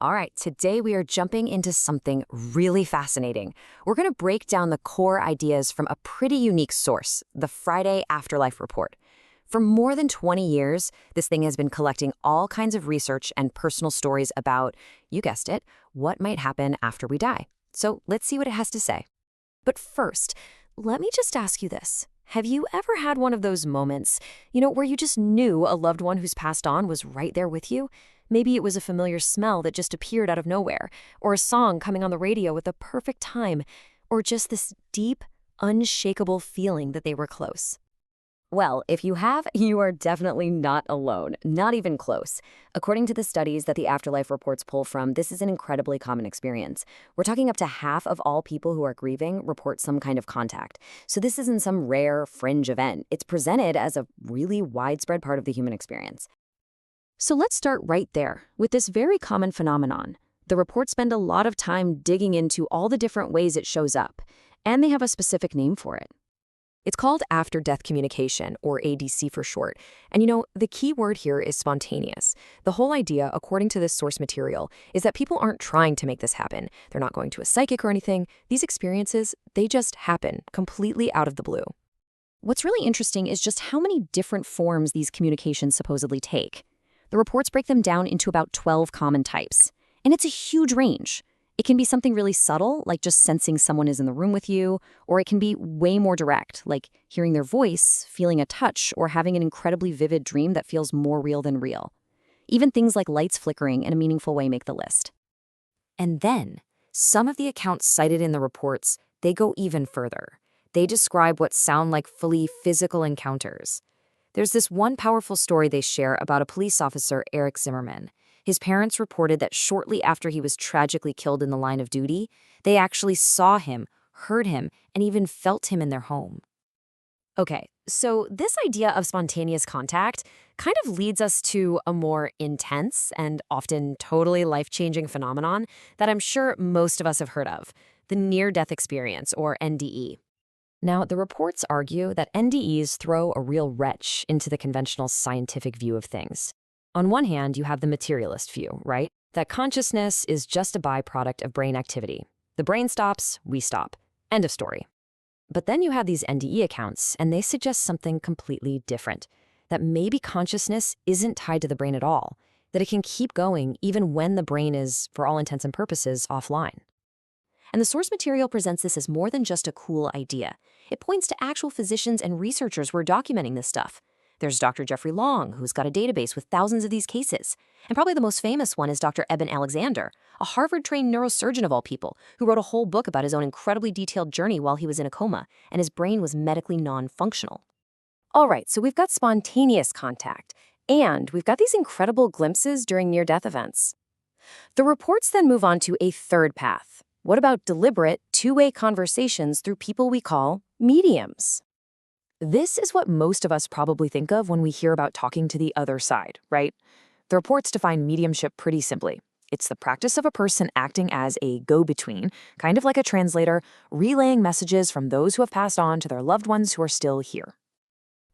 All right, today we are jumping into something really fascinating. We're going to break down the core ideas from a pretty unique source, the Friday Afterlife Report. For more than 20 years, this thing has been collecting all kinds of research and personal stories about, you guessed it, what might happen after we die. So let's see what it has to say. But first, let me just ask you this. Have you ever had one of those moments, where you just knew a loved one who's passed on was right there with you? Maybe it was a familiar smell that just appeared out of nowhere, or a song coming on the radio at the perfect time, or just this deep, unshakable feeling that they were close. Well, if you have, you are definitely not alone, not even close. According to the studies that the Afterlife reports pull from, this is an incredibly common experience. We're talking up to half of all people who are grieving report some kind of contact. So this isn't some rare fringe event. It's presented as a really widespread part of the human experience. So let's start right there with this very common phenomenon. The reports spend a lot of time digging into all the different ways it shows up, and they have a specific name for it. It's called after-death communication, or ADC for short. And the key word here is spontaneous. The whole idea, according to this source material, is that people aren't trying to make this happen. They're not going to a psychic or anything. These experiences, they just happen, completely out of the blue. What's really interesting is just how many different forms these communications supposedly take. The reports break them down into about 12 common types. And it's a huge range. It can be something really subtle, like just sensing someone is in the room with you, or it can be way more direct, like hearing their voice, feeling a touch, or having an incredibly vivid dream that feels more real than real. Even things like lights flickering in a meaningful way make the list. And then, some of the accounts cited in the reports, they go even further. They describe what sound like fully physical encounters. There's this one powerful story they share about a police officer, Eric Zimmerman. His parents reported that shortly after he was tragically killed in the line of duty, they actually saw him, heard him, and even felt him in their home. Okay, so this idea of spontaneous contact kind of leads us to a more intense and often totally life-changing phenomenon that I'm sure most of us have heard of, the near-death experience, or NDE. Now, the reports argue that NDEs throw a real wrench into the conventional scientific view of things. On one hand, you have the materialist view, right? That consciousness is just a byproduct of brain activity. The brain stops, we stop. End of story. But then you have these NDE accounts, and they suggest something completely different. That maybe consciousness isn't tied to the brain at all. That it can keep going even when the brain is, for all intents and purposes, offline. And the source material presents this as more than just a cool idea. It points to actual physicians and researchers who are documenting this stuff. There's Dr. Jeffrey Long, who's got a database with thousands of these cases. And probably the most famous one is Dr. Eben Alexander, a Harvard-trained neurosurgeon of all people, who wrote a whole book about his own incredibly detailed journey while he was in a coma, and his brain was medically non-functional. All right, so we've got spontaneous contact, and we've got these incredible glimpses during near-death events. The reports then move on to a third path. What about deliberate, two-way conversations through people we call mediums? This is what most of us probably think of when we hear about talking to the other side, right? The reports define mediumship pretty simply. It's the practice of a person acting as a go-between, kind of like a translator, relaying messages from those who have passed on to their loved ones who are still here.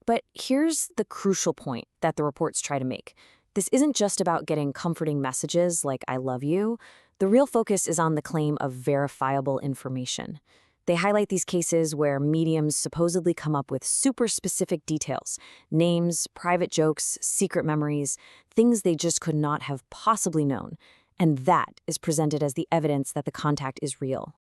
But here's the crucial point that the reports try to make. This isn't just about getting comforting messages like "I love you." The real focus is on the claim of verifiable information. They highlight these cases where mediums supposedly come up with super specific details, names, private jokes, secret memories, things they just could not have possibly known. And that is presented as the evidence that the contact is real.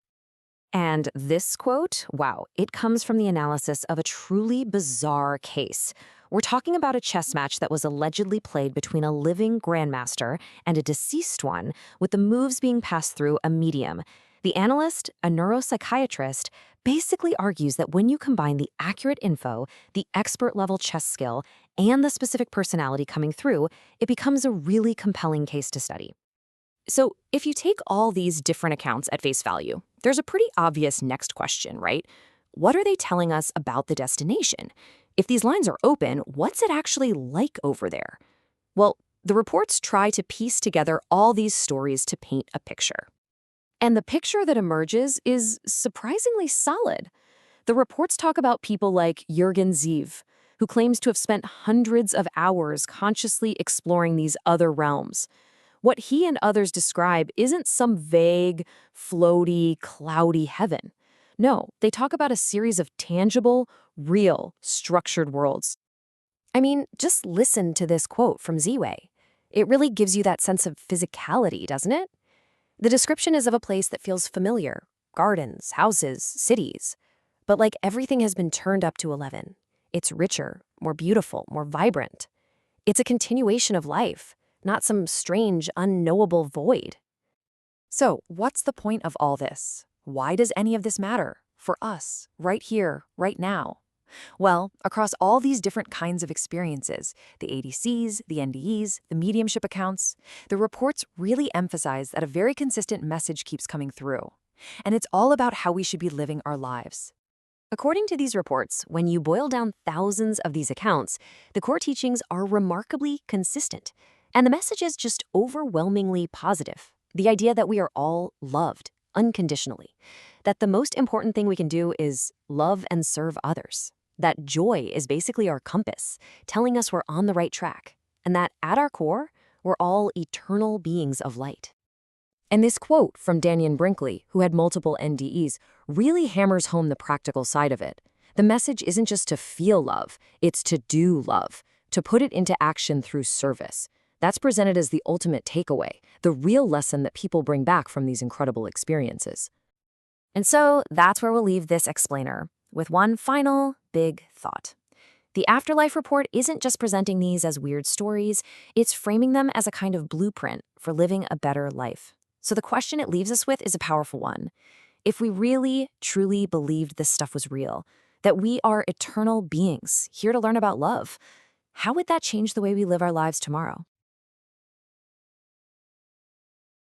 And this quote, wow, it comes from the analysis of a truly bizarre case. We're talking about a chess match that was allegedly played between a living grandmaster and a deceased one, with the moves being passed through a medium. The analyst, a neuropsychiatrist, basically argues that when you combine the accurate info, the expert-level chess skill, and the specific personality coming through, it becomes a really compelling case to study. So if you take all these different accounts at face value, there's a pretty obvious next question, right? What are they telling us about the destination? If these lines are open, what's it actually like over there? Well, the reports try to piece together all these stories to paint a picture. And the picture that emerges is surprisingly solid. The reports talk about people like Jürgen Zeev, who claims to have spent hundreds of hours consciously exploring these other realms. What he and others describe isn't some vague, floaty, cloudy heaven. No, they talk about a series of tangible, real, structured worlds. I mean, just listen to this quote from Ziwei. It really gives you that sense of physicality, doesn't it? The description is of a place that feels familiar: gardens, houses, cities. But like everything has been turned up to 11. It's richer, more beautiful, more vibrant. It's a continuation of life, not some strange, unknowable void. So, what's the point of all this? Why does any of this matter? For us, right here, right now? Well, across all these different kinds of experiences, the ADCs, the NDEs, the mediumship accounts, the reports really emphasize that a very consistent message keeps coming through. And it's all about how we should be living our lives. According to these reports, when you boil down thousands of these accounts, the core teachings are remarkably consistent. And the message is just overwhelmingly positive. The idea that we are all loved unconditionally. That the most important thing we can do is love and serve others. That joy is basically our compass, telling us we're on the right track. And that at our core, we're all eternal beings of light. And this quote from Dannion Brinkley, who had multiple NDEs, really hammers home the practical side of it. The message isn't just to feel love, it's to do love, to put it into action through service. That's presented as the ultimate takeaway, the real lesson that people bring back from these incredible experiences. And so that's where we'll leave this explainer, with one final big thought. The Afterlife Report isn't just presenting these as weird stories, it's framing them as a kind of blueprint for living a better life. So the question it leaves us with is a powerful one. If we really, truly believed this stuff was real, that we are eternal beings here to learn about love, how would that change the way we live our lives tomorrow?